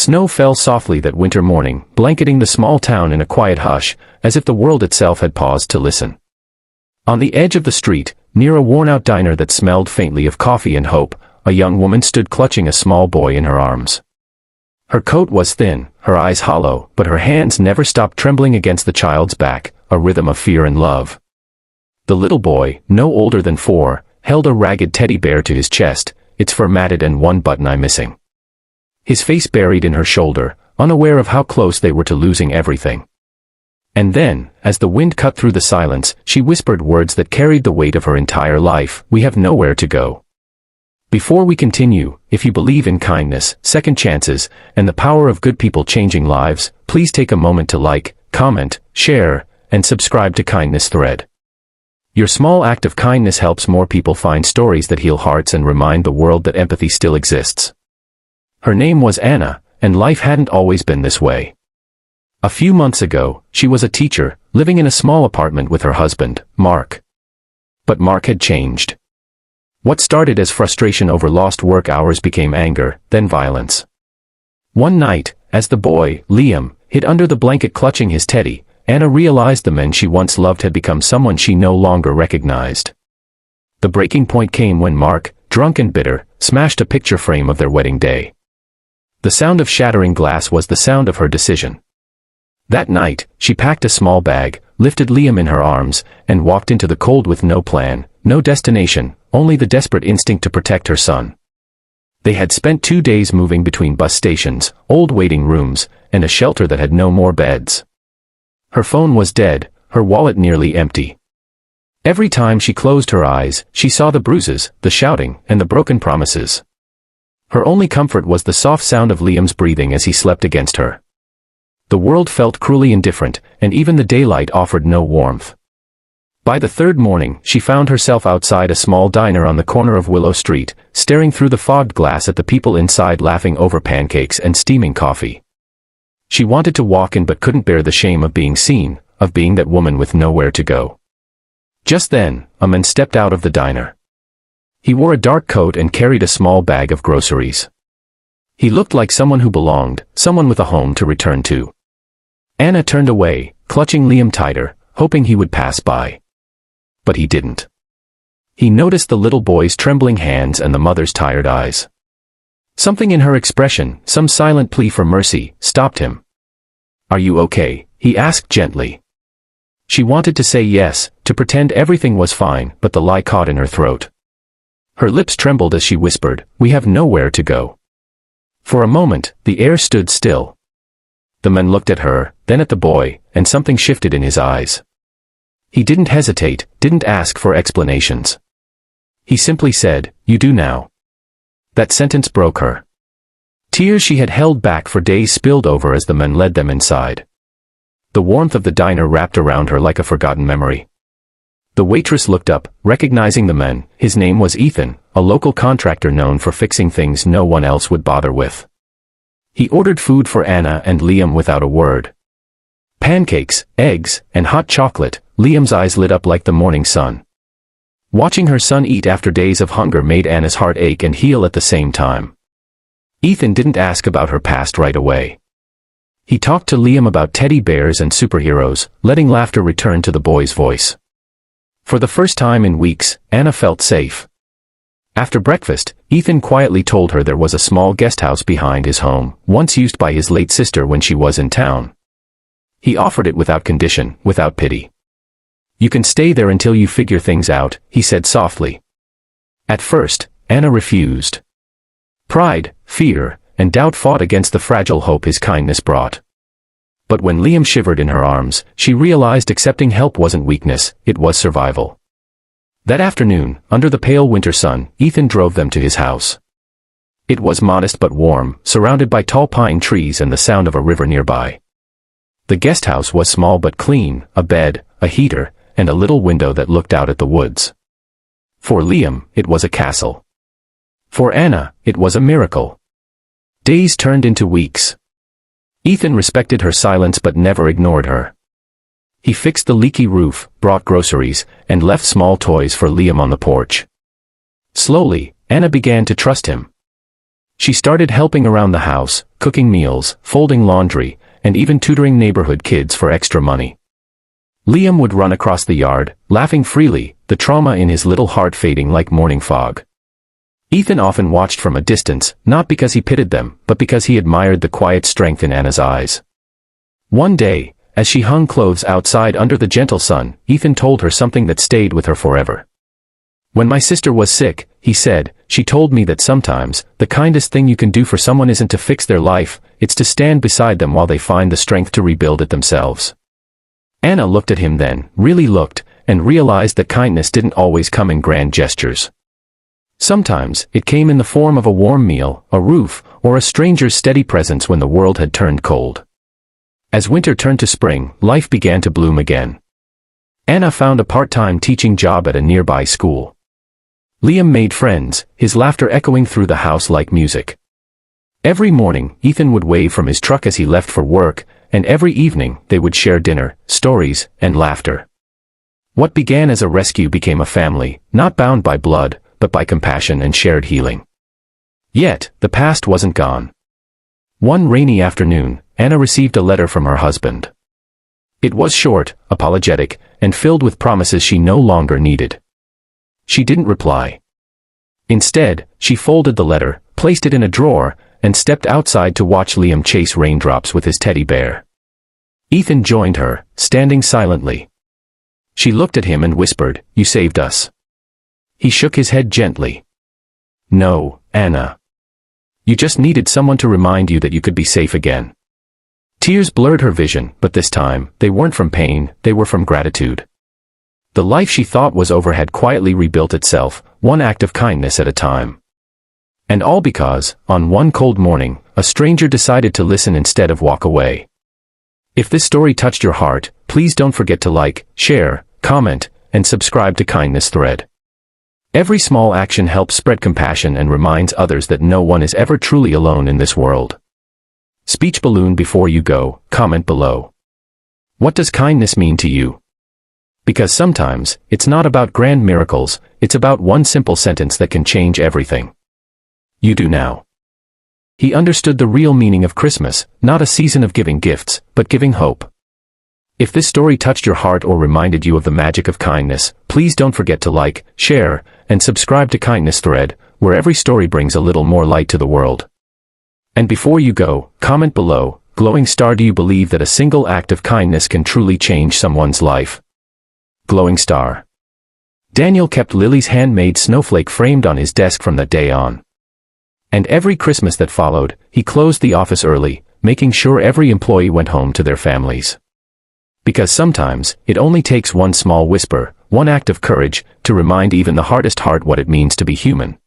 Snow fell softly that winter morning, blanketing the small town in a quiet hush, as if the world itself had paused to listen. On the edge of the street, near a worn-out diner that smelled faintly of coffee and hope, a young woman stood clutching a small boy in her arms. Her coat was thin, her eyes hollow, but her hands never stopped trembling against the child's back, a rhythm of fear and love. The little boy, no older than 4, held a ragged teddy bear to his chest, its fur matted and one button eye missing. His face buried in her shoulder, unaware of how close they were to losing everything. And then, as the wind cut through the silence, she whispered words that carried the weight of her entire life: "We have nowhere to go." Before we continue, if you believe in kindness, second chances, and the power of good people changing lives, please take a moment to like, comment, share, and subscribe to Kindness Thread. Your small act of kindness helps more people find stories that heal hearts and remind the world that empathy still exists. Her name was Anna, and life hadn't always been this way. A few months ago, she was a teacher, living in a small apartment with her husband, Mark. But Mark had changed. What started as frustration over lost work hours became anger, then violence. One night, as the boy, Liam, hid under the blanket clutching his teddy, Anna realized the man she once loved had become someone she no longer recognized. The breaking point came when Mark, drunk and bitter, smashed a picture frame of their wedding day. The sound of shattering glass was the sound of her decision. That night, she packed a small bag, lifted Liam in her arms, and walked into the cold with no plan, no destination, only the desperate instinct to protect her son. They had spent 2 days moving between bus stations, old waiting rooms, and a shelter that had no more beds. Her phone was dead, her wallet nearly empty. Every time she closed her eyes, she saw the bruises, the shouting, and the broken promises. Her only comfort was the soft sound of Liam's breathing as he slept against her. The world felt cruelly indifferent, and even the daylight offered no warmth. By the third morning, she found herself outside a small diner on the corner of Willow Street, staring through the fogged glass at the people inside laughing over pancakes and steaming coffee. She wanted to walk in but couldn't bear the shame of being seen, of being that woman with nowhere to go. Just then, a man stepped out of the diner. He wore a dark coat and carried a small bag of groceries. He looked like someone who belonged, someone with a home to return to. Anna turned away, clutching Liam tighter, hoping he would pass by. But he didn't. He noticed the little boy's trembling hands and the mother's tired eyes. Something in her expression, some silent plea for mercy, stopped him. "Are you okay?" he asked gently. She wanted to say yes, to pretend everything was fine, but the lie caught in her throat. Her lips trembled as she whispered, "We have nowhere to go." For a moment, the air stood still. The man looked at her, then at the boy, and something shifted in his eyes. He didn't hesitate, didn't ask for explanations. He simply said, "You do now." That sentence broke her. Tears she had held back for days spilled over as the man led them inside. The warmth of the diner wrapped around her like a forgotten memory. The waitress looked up, recognizing the man. His name was Ethan, a local contractor known for fixing things no one else would bother with. He ordered food for Anna and Liam without a word. Pancakes, eggs, and hot chocolate. Liam's eyes lit up like the morning sun. Watching her son eat after days of hunger made Anna's heart ache and heal at the same time. Ethan didn't ask about her past right away. He talked to Liam about teddy bears and superheroes, letting laughter return to the boy's voice. For the first time in weeks, Anna felt safe. After breakfast, Ethan quietly told her there was a small guest house behind his home, once used by his late sister when she was in town. He offered it without condition, without pity. "You can stay there until you figure things out," he said softly. At first, Anna refused. Pride, fear, and doubt fought against the fragile hope his kindness brought. But when Liam shivered in her arms, she realized accepting help wasn't weakness, it was survival. That afternoon, under the pale winter sun, Ethan drove them to his house. It was modest but warm, surrounded by tall pine trees and the sound of a river nearby. The guest house was small but clean, a bed, a heater, and a little window that looked out at the woods. For Liam, it was a castle. For Anna, it was a miracle. Days turned into weeks. Ethan respected her silence but never ignored her. He fixed the leaky roof, brought groceries, and left small toys for Liam on the porch. Slowly, Anna began to trust him. She started helping around the house, cooking meals, folding laundry, and even tutoring neighborhood kids for extra money. Liam would run across the yard, laughing freely, the trauma in his little heart fading like morning fog. Ethan often watched from a distance, not because he pitied them, but because he admired the quiet strength in Anna's eyes. One day, as she hung clothes outside under the gentle sun, Ethan told her something that stayed with her forever. "When my sister was sick," he said, "she told me that sometimes, the kindest thing you can do for someone isn't to fix their life, it's to stand beside them while they find the strength to rebuild it themselves." Anna looked at him then, really looked, and realized that kindness didn't always come in grand gestures. Sometimes, it came in the form of a warm meal, a roof, or a stranger's steady presence when the world had turned cold. As winter turned to spring, life began to bloom again. Anna found a part-time teaching job at a nearby school. Liam made friends, his laughter echoing through the house like music. Every morning, Ethan would wave from his truck as he left for work, and every evening, they would share dinner, stories, and laughter. What began as a rescue became a family, not bound by blood, but by compassion and shared healing. Yet, the past wasn't gone. One rainy afternoon, Anna received a letter from her husband. It was short, apologetic, and filled with promises she no longer needed. She didn't reply. Instead, she folded the letter, placed it in a drawer, and stepped outside to watch Liam chase raindrops with his teddy bear. Ethan joined her, standing silently. She looked at him and whispered, "You saved us." He shook his head gently. "No, Anna. You just needed someone to remind you that you could be safe again." Tears blurred her vision, but this time, they weren't from pain, they were from gratitude. The life she thought was over had quietly rebuilt itself, one act of kindness at a time. And all because, on one cold morning, a stranger decided to listen instead of walk away. If this story touched your heart, please don't forget to like, share, comment, and subscribe to Kindness Thread. Every small action helps spread compassion and reminds others that no one is ever truly alone in this world. Speech balloon before you go, comment below. What does kindness mean to you? Because sometimes, it's not about grand miracles, it's about one simple sentence that can change everything. You do now. He understood the real meaning of Christmas, not a season of giving gifts, but giving hope. If this story touched your heart or reminded you of the magic of kindness, please don't forget to like, share, and subscribe to Kindness Thread, where every story brings a little more light to the world. And before you go, comment below, glowing star, do you believe that a single act of kindness can truly change someone's life? Glowing star. Daniel kept Lily's handmade snowflake framed on his desk from that day on. And every Christmas that followed, he closed the office early, making sure every employee went home to their families. Because sometimes, it only takes one small whisper, one act of courage, to remind even the hardest heart what it means to be human.